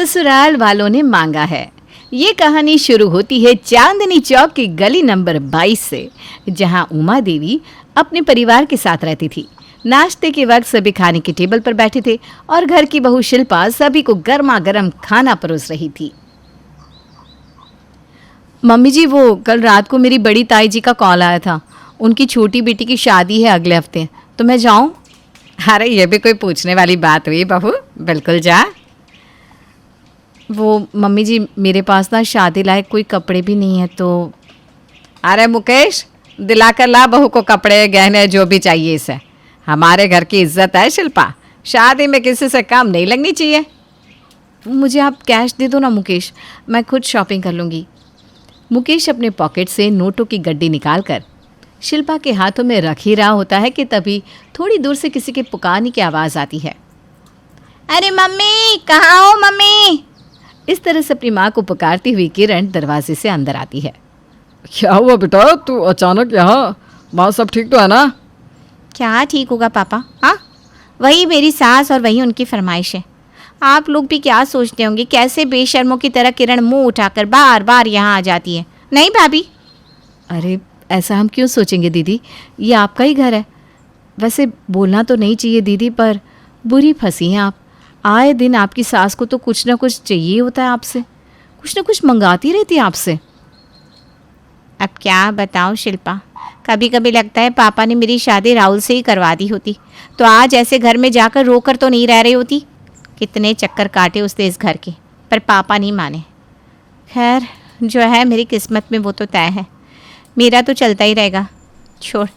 ससुराल वालों ने मांगा है। ये कहानी शुरू होती है चांदनी चौक की गली नंबर 22 से, जहां उमा देवी अपने परिवार के साथ रहती थी। नाश्ते के वक्त सभी खाने की टेबल पर बैठे थे और घर की बहू शिल्पा सभी को गर्मा गर्म खाना परोस रही थी। मम्मी जी, वो कल रात को मेरी बड़ी ताई जी का कॉल आया था। उनकी छोटी बेटी की शादी है अगले हफ्ते, तो मैं जाऊं? अरे ये भी कोई पूछने वाली बात हुई बहू, बिल्कुल जा। वो मम्मी जी, मेरे पास ना शादी लायक कोई कपड़े भी नहीं है तो। अरे मुकेश, दिलाकर ला बहू को कपड़े गहने जो भी चाहिए इसे। हमारे घर की इज्जत है शिल्पा, शादी में किसी से काम नहीं लगनी चाहिए। मुझे आप कैश दे दो ना मुकेश, मैं खुद शॉपिंग कर लूँगी। मुकेश अपने पॉकेट से नोटों की गड्डी निकालकर शिल्पा के हाथों में रख ही रहा होता है कि तभी थोड़ी दूर से किसी के पुकारने की आवाज़ आती है। अरे मम्मी, कहाँ हो मम्मी? इस तरह से अपनी माँ को पुकारती हुई किरण दरवाजे से अंदर आती है। क्या हुआ बेटा, तू अचानक यहाँ? माँ सब ठीक तो है ना? क्या ठीक होगा पापा? हाँ, वही मेरी सास और वही उनकी फरमाइश है। आप लोग भी क्या सोचते होंगे, कैसे बेशर्मों की तरह किरण मुंह उठाकर बार बार यहाँ आ जाती है। नहीं भाभी। अरे ऐसा हम क्यों सोचेंगे दीदी, ये आपका ही घर है। वैसे बोलना तो नहीं चाहिए दीदी, पर बुरी फंसी हैं आप। आए दिन आपकी सास को तो कुछ ना कुछ चाहिए होता है आपसे, कुछ ना कुछ मंगाती रहती है आपसे। अब क्या बताऊँ शिल्पा, कभी कभी लगता है पापा ने मेरी शादी राहुल से ही करवा दी होती तो आज ऐसे घर में जाकर रोकर तो नहीं रह रही होती। कितने चक्कर काटे उसने इस घर के, पर पापा नहीं माने। खैर, जो है मेरी किस्मत में वो तो तय है, मेरा तो चलता ही रहेगा। छोड़।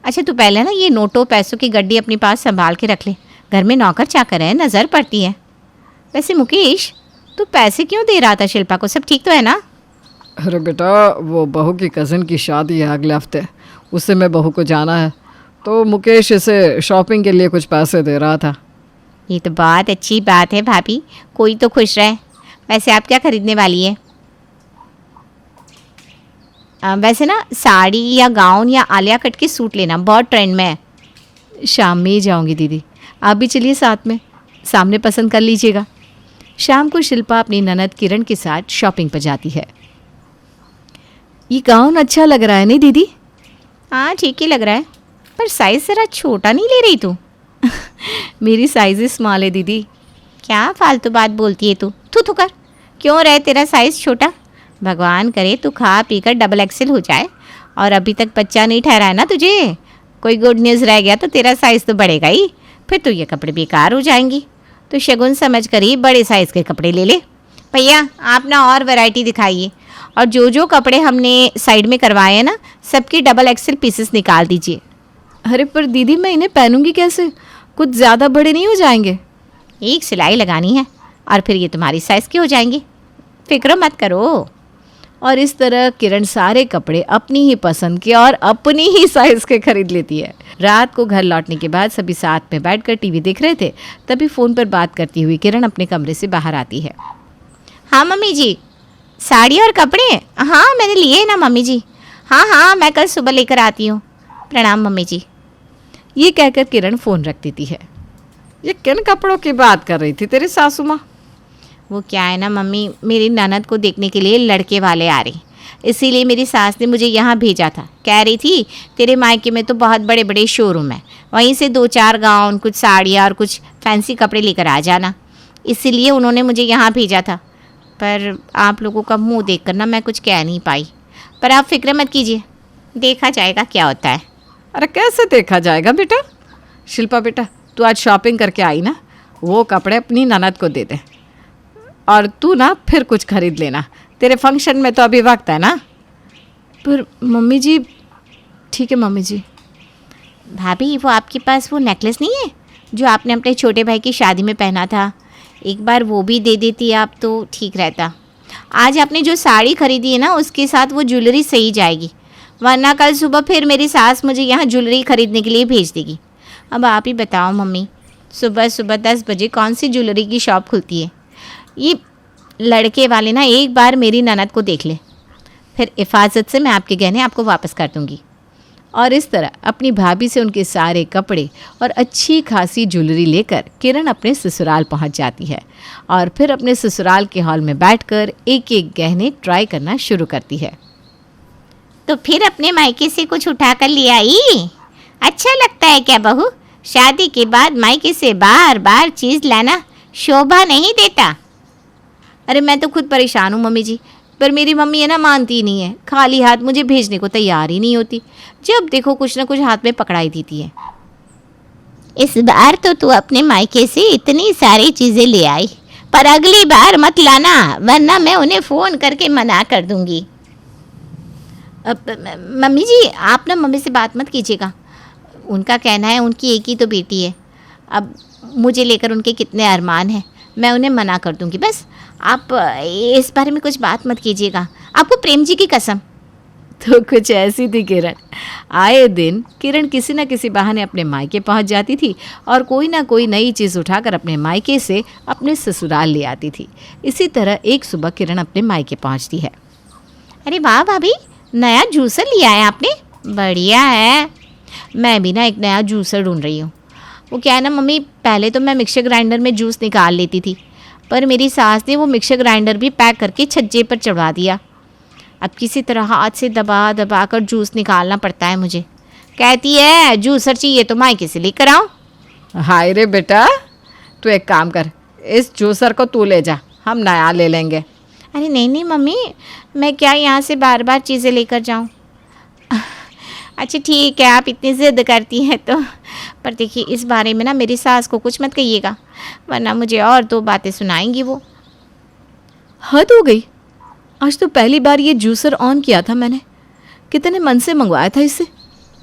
अच्छा तू पहले ना ये नोटों पैसों की गड्डी अपने पास संभाल के रख ले, घर में नौकर चाकर है, नज़र पड़ती है। वैसे मुकेश, तू पैसे क्यों दे रहा था शिल्पा को? सब ठीक तो है ना? अरे बेटा, वो बहू की कज़न की शादी है अगले हफ्ते, उससे मैं बहू को जाना है, तो मुकेश इसे शॉपिंग के लिए कुछ पैसे दे रहा था। ये तो बहुत अच्छी बात है भाभी, कोई तो खुश रहे। वैसे आप क्या खरीदने वाली है? वैसे ना साड़ी या गाउन या आलिया कट के सूट लेना बहुत ट्रेंड में है। शाम में ही जाऊंगी दीदी, आप भी चलिए साथ में, सामने पसंद कर लीजिएगा। शाम को शिल्पा अपनी ननद किरण के साथ शॉपिंग पर जाती है। ये गाउन अच्छा लग रहा है नहीं दीदी? हाँ ठीक ही लग रहा है, पर साइज़ ज़रा छोटा नहीं ले रही तू? मेरी साइज़ स्मॉल है दीदी। क्या फालतू बात बोलती है तू? थू कर, क्यों रहे तेरा साइज़ छोटा? भगवान करे तू खा पी कर डबल एक्सेल हो जाए। और अभी तक बच्चा नहीं ठहरा है ना तुझे, कोई गुड न्यूज़ रह गया तो तेरा साइज़ तो बढ़ेगा ही, फिर तो ये कपड़े बेकार हो जाएंगी। तो शगुन समझ कर ही बड़े साइज़ के कपड़े ले ले। भैया आप ना और वैरायटी दिखाइए, और जो जो कपड़े हमने साइड में करवाए हैं ना, सबके डबल एक्सेल पीसेस निकाल दीजिए। अरे पर दीदी, मैं इन्हें पहनूंगी कैसे? कुछ ज़्यादा बड़े नहीं हो जाएंगे? एक सिलाई लगानी है और फिर ये तुम्हारी साइज़ के हो जाएंगे, फिक्र मत करो। और इस तरह किरण सारे कपड़े अपनी ही पसंद के और अपनी ही साइज़ के खरीद लेती है। रात को घर लौटने के बाद सभी साथ में बैठकर टीवी देख रहे थे, तभी फ़ोन पर बात करती हुई किरण अपने कमरे से बाहर आती है। हाँ मम्मी जी, साड़ी और कपड़े? हाँ मैंने लिए ना मम्मी जी। हाँ हाँ, मैं कल सुबह लेकर आती हूँ। प्रणाम मम्मी जी। ये कहकर किरण फ़ोन रख देती है। ये किन कपड़ों की बात कर रही थी तेरी सासू माँ? वो क्या है ना मम्मी, मेरी ननद को देखने के लिए लड़के वाले आ रहे, इसीलिए मेरी सास ने मुझे यहाँ भेजा था। कह रही थी तेरे मायके में तो बहुत बड़े बड़े शोरूम है, वहीं से 2-4 गाउन, कुछ साड़ियाँ और कुछ फैंसी कपड़े लेकर आ जाना। इसीलिए उन्होंने मुझे यहाँ भेजा था, पर आप लोगों का मुंह देखकर ना मैं कुछ कह नहीं पाई। पर आप फिक्र मत कीजिए, देखा जाएगा क्या होता है। अरे कैसे देखा जाएगा बेटा? शिल्पा बेटा, तू आज शॉपिंग करके आई ना, वो कपड़े अपनी ननद को दे दे, और तू ना फिर कुछ खरीद लेना, तेरे फंक्शन में तो अभी वक्त है ना। पर मम्मी जी। ठीक है मम्मी जी। भाभी, वो आपके पास वो नेकलेस नहीं है जो आपने अपने छोटे भाई की शादी में पहना था? एक बार वो भी दे देती आप तो ठीक रहता। आज आपने जो साड़ी खरीदी है ना, उसके साथ वो ज्वेलरी सही जाएगी, वरना कल सुबह फिर मेरी सास मुझे यहाँ ज्वेलरी खरीदने के लिए भेज देगी। अब आप ही बताओ मम्मी, सुबह सुबह 10 बजे कौन सी ज्वेलरी की शॉप खुलती है? ये लड़के वाले ना एक बार मेरी ननद को देख ले, फिर हिफाजत से मैं आपके गहने आपको वापस कर दूँगी। और इस तरह अपनी भाभी से उनके सारे कपड़े और अच्छी खासी ज्वेलरी लेकर किरण अपने ससुराल पहुंच जाती है और फिर अपने ससुराल के हॉल में बैठकर एक एक गहने ट्राई करना शुरू करती है। तो फिर अपने मायके से कुछ उठा कर ले आई? अच्छा लगता है क्या बहू? शादी के बाद मायके से बार बार चीज़ लाना शोभा नहीं देता। अरे मैं तो खुद परेशान हूँ मम्मी जी, पर मेरी मम्मी है ना मानती नहीं है, खाली हाथ मुझे भेजने को तैयार ही नहीं होती। जब देखो कुछ ना कुछ हाथ में पकड़ाई देती है। इस बार तो तू अपने मायके से इतनी सारी चीज़ें ले आई, पर अगली बार मत लाना, वरना मैं उन्हें फ़ोन करके मना कर दूंगी। अब मम्मी जी आप ना मम्मी से बात मत कीजिएगा, उनका कहना है उनकी एक ही तो बेटी है। अब मुझे लेकर उनके कितने अरमान हैं, मैं उन्हें मना कर दूंगी। बस आप इस बारे में कुछ बात मत कीजिएगा, आपको प्रेम जी की कसम। तो कुछ ऐसी थी किरण। आए दिन किरण किसी न किसी बहाने अपने मायके पहुंच जाती थी और कोई ना कोई नई चीज़ उठाकर अपने मायके से अपने ससुराल ले आती थी। इसी तरह एक सुबह किरण अपने मायके पहुंचती है। अरे वाह भाभी, नया जूसर लिया है आपने, बढ़िया है। मैं भी ना एक नया जूसर ढूंढ रही हूँ। वो क्या है ना मम्मी, पहले तो मैं मिक्सर ग्राइंडर में जूस निकाल लेती थी, पर मेरी सास ने वो मिक्सर ग्राइंडर भी पैक करके छज्जे पर चढ़वा दिया। अब किसी तरह हाथ से दबा दबा कर जूस निकालना पड़ता है मुझे। कहती है जूसर चाहिए तो मायके से लेकर आओ। हाय रे बेटा, तू एक काम कर, इस जूसर को तू ले जा, हम नया ले लेंगे। अरे नहीं नहीं मम्मी, मैं क्या यहाँ से बार बार चीज़ें लेकर जाऊँ? अच्छा ठीक है, आप इतनी ज़िद करती हैं तो। पर देखिए इस बारे में ना मेरी सास को कुछ मत कहिएगा, वरना मुझे और दो बातें सुनाएंगी वो। हद हो गई, आज तो पहली बार ये जूसर ऑन किया था मैंने। कितने मन से मंगवाया था इससे,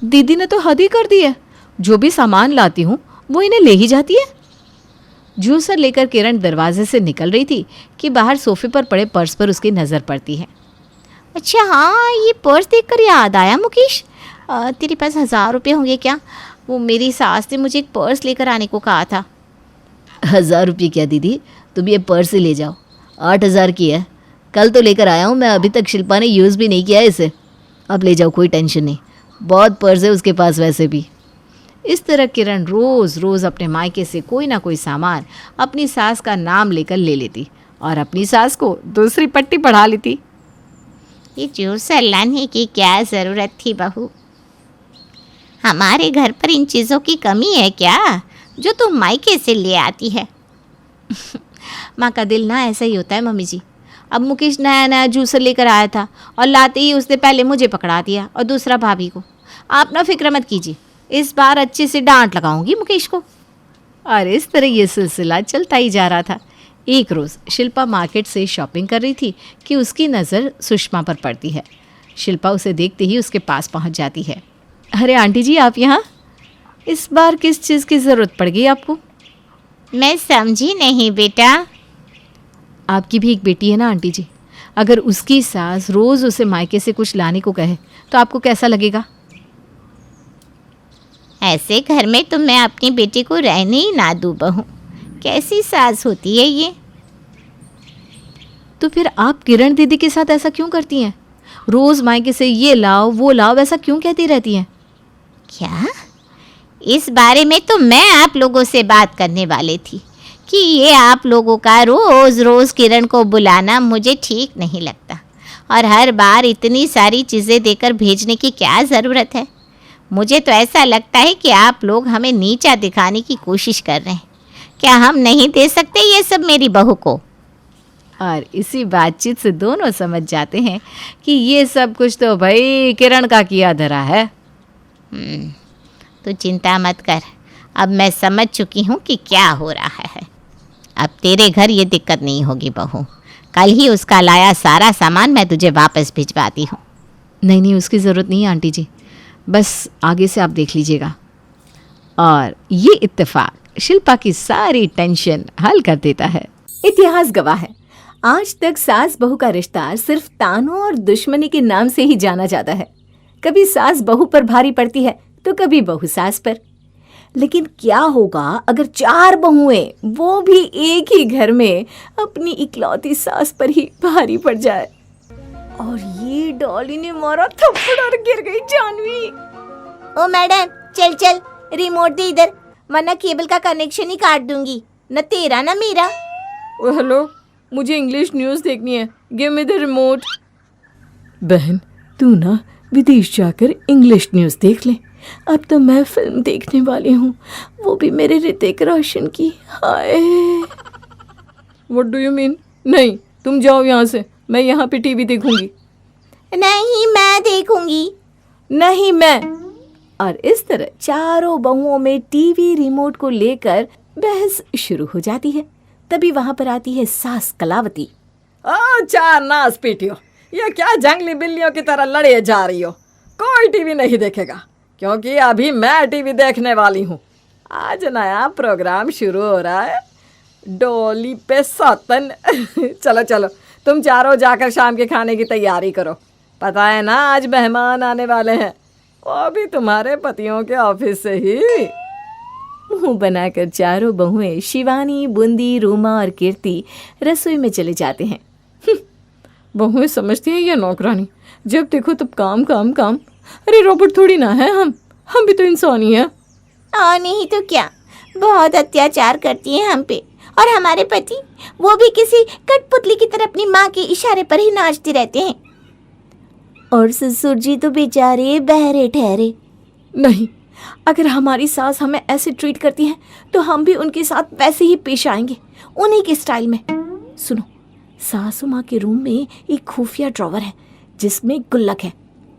दीदी ने तो हद ही कर दी है। जो भी सामान लाती हूँ वो इन्हें ले ही जाती है। जूसर लेकर किरण दरवाजे से निकल रही थी कि बाहर सोफे पर पड़े पर्स पर उसकी नज़र पड़ती है। अच्छा हाँ, ये पर्स देखकर याद आया मुकेश, तेरे पास 1000 रुपये होंगे क्या? वो मेरी सास ने मुझे एक पर्स लेकर आने को कहा था। 1000 रुपये क्या दीदी, तुम ये पर्स ही ले जाओ, 8000 की है। कल तो लेकर आया हूँ मैं, अभी तक शिल्पा ने यूज़ भी नहीं किया है इसे। अब ले जाओ, कोई टेंशन नहीं, बहुत पर्स है उसके पास वैसे भी। इस तरह किरण रोज़ रोज़ अपने मायके से कोई ना कोई सामान अपनी सास का नाम लेकर ले लेती और अपनी सास को दूसरी पट्टी पढ़ा लेती। ये जूसर लाने की क्या ज़रूरत थी बहू? हमारे घर पर इन चीज़ों की कमी है क्या जो तुम मायके से ले आती है? माँ का दिल ना ऐसा ही होता है मम्मी जी। अब मुकेश नया नया जूसर लेकर आया था और लाते ही उसने पहले मुझे पकड़ा दिया और दूसरा भाभी को। आप ना फिक्र मत कीजिए, इस बार अच्छे से डांट लगाऊंगी मुकेश को। और इस तरह ये सिलसिला चलता ही जा रहा था। एक रोज़ शिल्पा मार्केट से शॉपिंग कर रही थी कि उसकी नज़र सुषमा पर पड़ती है। शिल्पा उसे देखते ही उसके पास पहुंच जाती है। अरे आंटी जी आप यहाँ, इस बार किस चीज़ की ज़रूरत पड़ गई आपको? मैं समझी नहीं बेटा। आपकी भी एक बेटी है ना आंटी जी, अगर उसकी सास रोज़ उसे मायके से कुछ लाने को कहे तो आपको कैसा लगेगा? ऐसे घर में तो मैं अपनी बेटी को रहने ही ना दूँ बहू। कैसी सास होती है ये? तो फिर आप किरण दीदी के साथ ऐसा क्यों करती हैं? रोज़ मायके से ये लाओ वो लाओ ऐसा क्यों कहती रहती हैं? क्या? इस बारे में तो मैं आप लोगों से बात करने वाली थी कि ये आप लोगों का रोज़ रोज़ किरण को बुलाना मुझे ठीक नहीं लगता, और हर बार इतनी सारी चीज़ें देकर भेजने की क्या ज़रूरत है? मुझे तो ऐसा लगता है कि आप लोग हमें नीचा दिखाने की कोशिश कर रहे हैं। क्या हम नहीं दे सकते ये सब मेरी बहू को? और इसी बातचीत से दोनों समझ जाते हैं कि ये सब कुछ तो भाई किरण का किया धरा है। तो चिंता मत कर, अब मैं समझ चुकी हूँ कि क्या हो रहा है। अब तेरे घर ये दिक्कत नहीं होगी बहू। कल ही उसका लाया सारा सामान मैं तुझे वापस भिजवाती हूँ। नहीं नहीं, उसकी ज़रूरत नहीं है आंटी जी, बस आगे से आप देख लीजिएगा। और ये इत्तेफाक शिल्पा की सारी टेंशन हल कर देता है। इतिहास गवाह है, आज तक सास बहू का रिश्ता सिर्फ तानों और दुश्मनी के नाम से ही जाना जाता है। कभी सास बहू पर भारी पड़ती है तो कभी बहू सास पर। लेकिन क्या होगा अगर 4 बहुएं वो भी एक ही घर में अपनी इकलौती सास पर ही भारी पड़ जाए? और ये डॉली ने मारा थप्पड़ और गिर गई जानवी। ओ मैडम, चल चल, रिमोट दे इधर, वरना केबल का कनेक्शन ही काट दूंगी, न तेरा न मेरा। ओ हेलो, मुझे इंग्लिश न्यूज़ देखनी है, गिव मी द रिमोट। बहन, तू ना विदेश जाकर इंग्लिश न्यूज़ देख ले। अब तो मैं फिल्म देखने वाली हूँ, वो भी मेरे ऋतिक रोशन की। Hi. What do you mean? नहीं, तुम जाओ यहाँ से, मैं यहाँ पे टीवी देखूंगी। नहीं, मैं देखूंगी। नहीं मैं। और इस तरह चारों बहुओं में टीवी रिमोट को लेकर बहस शुरू हो जाती है। तभी वहां पर आती है सास कलावती। चार नास पीटियो, ये क्या जंगली बिल्लियों की तरह लड़े जा रही हो? कोई टीवी नहीं देखेगा, क्योंकि अभी मैं टीवी देखने वाली हूँ। आज नया प्रोग्राम शुरू हो रहा है, डोली पे सौतन। चलो चलो, तुम चारों जाकर शाम के खाने की तैयारी करो। पता है ना, आज मेहमान आने वाले हैं, वो भी तुम्हारे पतियों के ऑफिस से ही। मुंह बनाकर चारों बहुएं शिवानी, बूंदी, रूमा और कीर्ति रसोई में चले जाते हैं। बहुएं समझती हैं ये नौकरानी, जब देखो तब काम काम काम। अरे रोबोट थोड़ी ना है हम भी तो इंसान ही हैं। और नहीं तो क्या, बहुत अत्याचार करती हैं हम पे। और हमारे पति, वो भी किसी कठपुतली की तरह अपनी माँ के इशारे पर ही नाचते रहते हैं। और ससुर जी तो बेचारे बहरे ठहरे। नहीं, अगर हमारी सास हमें ऐसे ट्रीट करती है तो हम भी उनके साथ वैसे ही पेश आएंगे, उन्हीं के स्टाइल में। सुनो, सासू माँ के रूम में एक खुफिया ड्रॉवर है जिसमें गुल्लक है।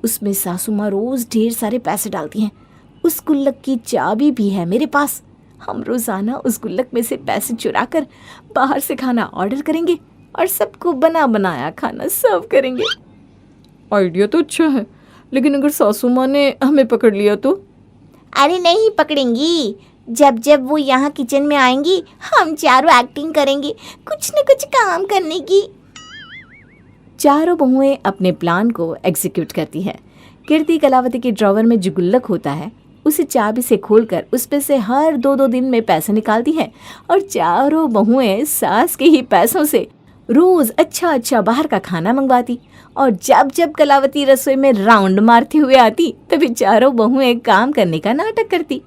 उसमें सासू माँ रोज ढेर सारे पैसे डालती हैं। उस गुल्लक की चाबी भी है मेरे पास। हम रोजाना उस गुल्लक में से पैसे चुरा कर बाहर से खाना ऑर्डर करेंगे और सबको बना बनाया खाना सर्व करेंगे। आइडिया तो अच्छा है, लेकिन अगर सासू माँ ने हमें पकड़ लिया तो? अरे नहीं पकड़ेंगी, जब जब वो यहाँ किचन में आएंगी हम चारों एक्टिंग करेंगे कुछ न कुछ काम करने की। चारों बहुएं अपने प्लान को एग्जीक्यूट करती है। कीर्ति कलावती के ड्रॉवर में जो गुल्लक होता है उसे चाबी से खोलकर उस पे से हर 2-2 दिन में पैसे निकालती है और चारों बहुएं सास के ही पैसों से रोज अच्छा अच्छा बाहर का खाना मंगवाती। और जब जब कलावती रसोई में राउंड मारते हुए आती तभी चारों बहुएं काम करने का नाटक करती।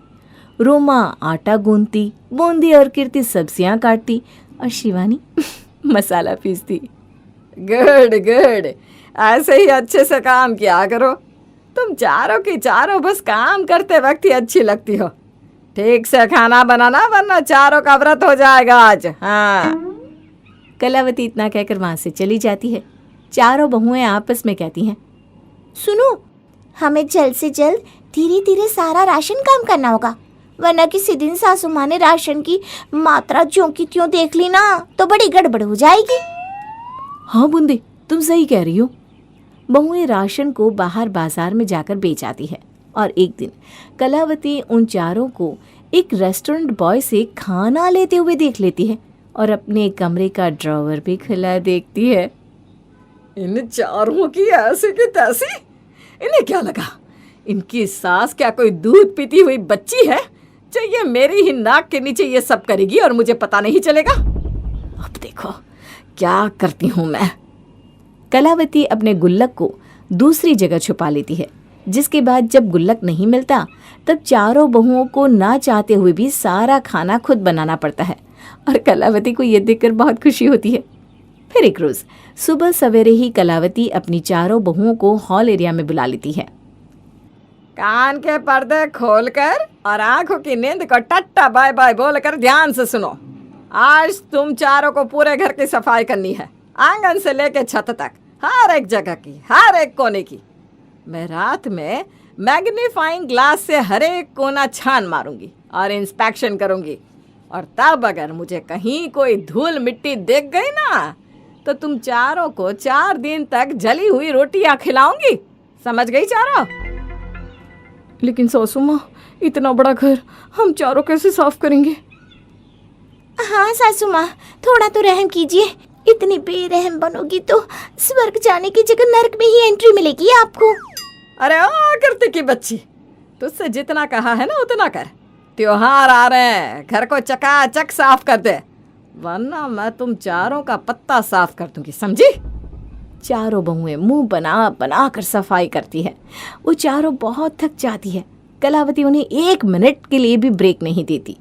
रोमा आटा गूंथती, बूंदी और कीर्ति सब्जियां काटती और शिवानी मसाला पीसती। गुड गुड, ऐसे ही अच्छे से काम किया करो। तुम चारों की चारों बस काम करते वक्त ही अच्छी लगती हो। ठीक से खाना बनाना, वरना चारों का व्रत हो जाएगा आज। हाँ। कलावती इतना कहकर वहां से चली जाती है। चारों बहुएं आपस में कहती हैं, सुनो, हमें जल्द से जल्द धीरे धीरे सारा राशन काम करना होगा, वरना किसी दिन सासू माँ ने राशन की मात्रा ज्यों की त्यों देख ली ना तो बड़ी गड़बड़ हो जाएगी। हाँ बूंदी, तुम सही कह रही हो। बहुएं राशन को बाहर बाजार में जाकर बेच आती है और एक दिन कलावती उन चारों को एक रेस्टोरेंट बॉय से खाना लेते हुए देख लेती है और अपने कमरे का ड्रॉवर भी खुला देखती है। इन चारों की ऐसी की तैसी, इन्हें क्या लगा इनकी सास क्या कोई दूध पीती हुई बच्ची है जो ये मेरी ही नाक के नीचे ये सब करेगी और मुझे पता नहीं चलेगा? अब देखो क्या करती हूँ मैं। कलावती अपने गुल्लक को दूसरी जगह छुपा लेती है, जिसके बाद जब गुल्लक नहीं मिलता तब चारों बहुओं को ना चाहते हुए भी सारा खाना खुद बनाना पड़ता है और कलावती को ये देखकर बहुत खुशी होती है। फिर एक रोज सुबह सवेरे ही कलावती अपनी चारों बहुओं को हॉल एरिया में बुला लेती है। कान के पर्दे खोलकर और आंखों की नींद को टट्टा बाय बाय बोलकर ध्यान से सुनो। आज तुम चारों को पूरे घर की सफाई करनी है, आंगन से लेकर छत तक, हर एक जगह की, हर एक कोने की। मैं रात में मैग्नीफाइंग ग्लास से हर एक कोना छान मारूंगी और इंस्पेक्शन करूंगी, और तब अगर मुझे कहीं कोई धूल मिट्टी देख गई ना तो तुम चारों को 4 दिन तक जली हुई रोटियां खिलाऊंगी। समझ गई चारों? लेकिन सासू माँ, इतना बड़ा घर हम चारों कैसे साफ करेंगे? हाँ सासू माँ, थोड़ा तो रहम कीजिए। इतनी बेरहम बनोगी तो स्वर्ग जाने की जगह नरक में ही एंट्री मिलेगी आपको। अरे ओ कीर्ति की बच्ची, तुझसे जितना कहा है ना उतना कर। त्योहार आ रहे हैं, घर को चकाचक साफ कर दे, वरना मैं तुम चारों का पत्ता साफ कर दूंगी, समझी? चारों बहुएं मुंह बना बना कर सफाई करती है। वो चारों बहुत थक जाती है कलावती उन्हें 1 मिनट के लिए भी ब्रेक नहीं देती।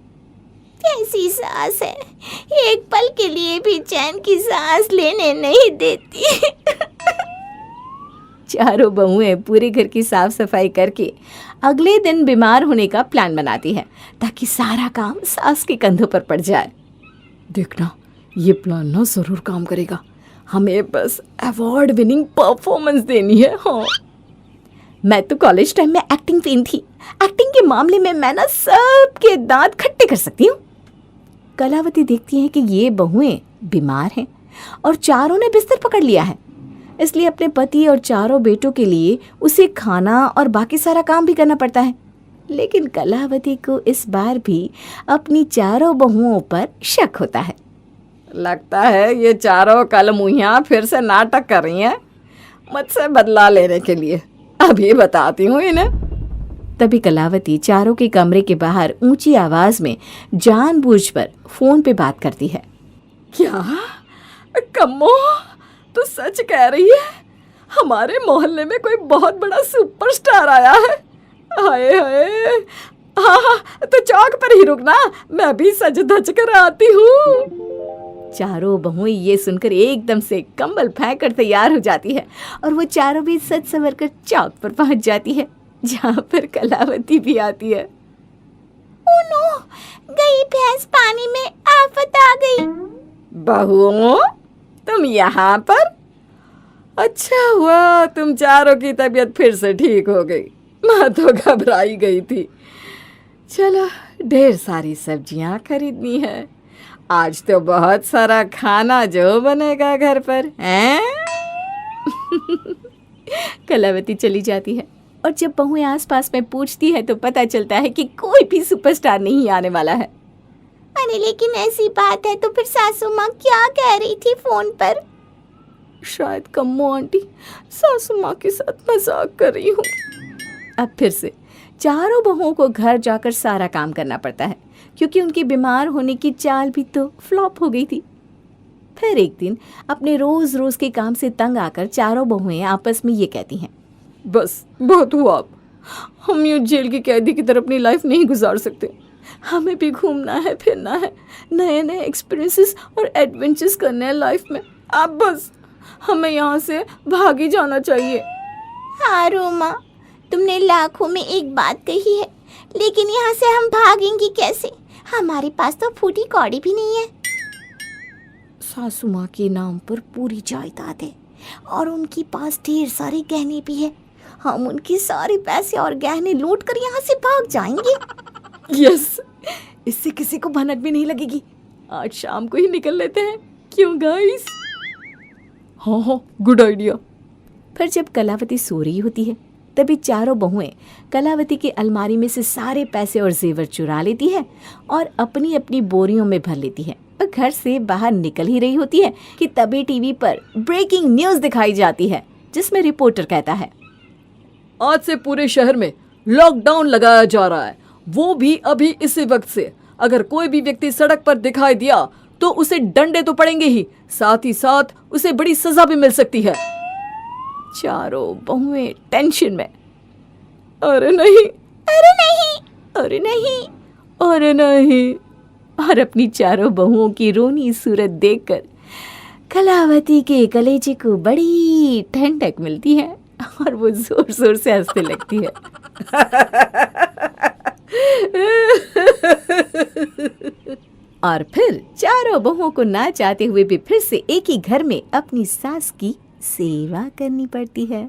कैसी सास है, एक पल के लिए भी चैन की सांस लेने नहीं देती। चारों बहुएं पूरे घर की साफ सफाई करके अगले दिन बीमार होने का प्लान बनाती है ताकि सारा काम सास के कंधों पर पड़ जाए। देखना, ये प्लान ना जरूर काम करेगा, हमें बस अवार्ड विनिंग परफॉर्मेंस देनी है। हाँ, मैं तो कॉलेज टाइम में एक्टिंग फेन थी। एक्टिंग के मामले में मैं ना सबके दांत खट्टे कर सकती हूँ। कलावती देखती है कि ये बहुएं बीमार हैं और चारों ने बिस्तर पकड़ लिया है, इसलिए अपने पति और चारों बेटों के लिए उसे खाना और बाकी सारा काम भी करना पड़ता है। लेकिन कलावती को इस बार भी अपनी चारों बहुओं पर शक होता है। लगता है ये चारों कलमुहियाँ फिर से नाटक कर रही हैं मुझसे बदला लेने के लिए। अभी बताती हूँ इन्हें। तभी कलावती चारों के कमरे के बाहर ऊंची आवाज में जानबूझकर फोन पे बात करती है। क्या कम्मो, तू सच कह रही है? हमारे मोहल्ले में कोई बहुत बड़ा सुपरस्टार आया है। हाय हाय, हाँ, तो चौक पर ही रुकना, मैं भी सज धज कर आती हूँ। चारों बहुएं ये सुनकर एकदम से कंबल फेंक कर तैयार हो जाती है और वो चारों भी सज संवर कर चौक पर पहुंच जाती है, जहाँ पर कलावती भी आती है। ओ नो, गई भैंस पानी में, आफत आ गई। बहुओं, तुम यहाँ पर? अच्छा हुआ तुम चारों की तबीयत फिर से ठीक हो गई, मैं तो घबराई गई थी। चलो, ढेर सारी सब्जियां खरीदनी है, आज तो बहुत सारा खाना जो बनेगा घर पर, हैं? कलावती चली जाती है और जब बहुएं आसपास में पूछती है तो पता चलता है कि कोई भी सुपरस्टार नहीं आने वाला है। अरे लेकिन ऐसी बात है तो फिर सासू माँ क्या कह रही थी फोन पर? शायद कम्मो आंटी सासू माँ के साथ मजाक कर रही हूँ। अब फिर से चारों बहुओं को घर जाकर सारा काम करना पड़ता है, क्योंकि उनके बीमार होने की चाल भी तो फ्लॉप हो गई थी। फिर एक दिन अपने रोज रोज के काम से तंग आकर चारों बहुएं आपस में ये कहती हैं, बस बहुत हुआ, अब हम यूँ जेल की कैदी की तरह अपनी लाइफ नहीं गुजार सकते। हमें भी घूमना है, फिरना है, नए नए एक्सपीरियंसेस और एडवेंचर्स करने हैं लाइफ में। अब बस हमें यहाँ से भाग ही जाना चाहिए। हाँ रोमा, तुमने लाखों में एक बात कही है, लेकिन यहाँ से हम भागेंगे कैसे? हमारे पास तो फूटी कौड़ी भी नहीं है। सासू माँ के नाम पर पूरी जायदाद है और उनके पास ढेर सारे गहने भी है। हम उनके सारे पैसे और गहने लूट कर यहाँ से भाग जाएंगे। यस, इससे किसी को भनक भी नहीं लगेगी। आज शाम को ही निकल लेते हैं, क्यों गाइस? हाँ हाँ, गुड आइडिया। फिर जब कलावती सो रही होती है तभी चारों बहुएं कलावती की अलमारी में से सारे पैसे और जेवर चुरा लेती है और अपनी अपनी बोरियों में भर लेती है और घर से बाहर निकल ही रही होती है कि तभी टीवी पर ब्रेकिंग न्यूज़ दिखाई जाती है, जिसमें रिपोर्टर कहता है, आज से पूरे शहर में लॉकडाउन लगाया जा रहा है, वो भी अभी इसी वक्त से। अगर कोई भी व्यक्ति सड़क पर दिखाई दिया तो उसे डंडे तो पड़ेंगे ही, साथ ही साथ उसे बड़ी सजा भी मिल सकती है। चारों बहुएं टेंशन में, अरे नहीं, अरे नहीं, अरे नहीं, अरे नहीं। और अपनी चारों बहुओं की रोनी सूरत देखकर कलावती के कलेजे को बड़ी ठंडक मिलती है और वो जोर जोर से हंसने लगती है। और फिर चारों बहुओं को ना चाहते हुए भी फिर से एक ही घर में अपनी सास की सेवा करनी पड़ती है।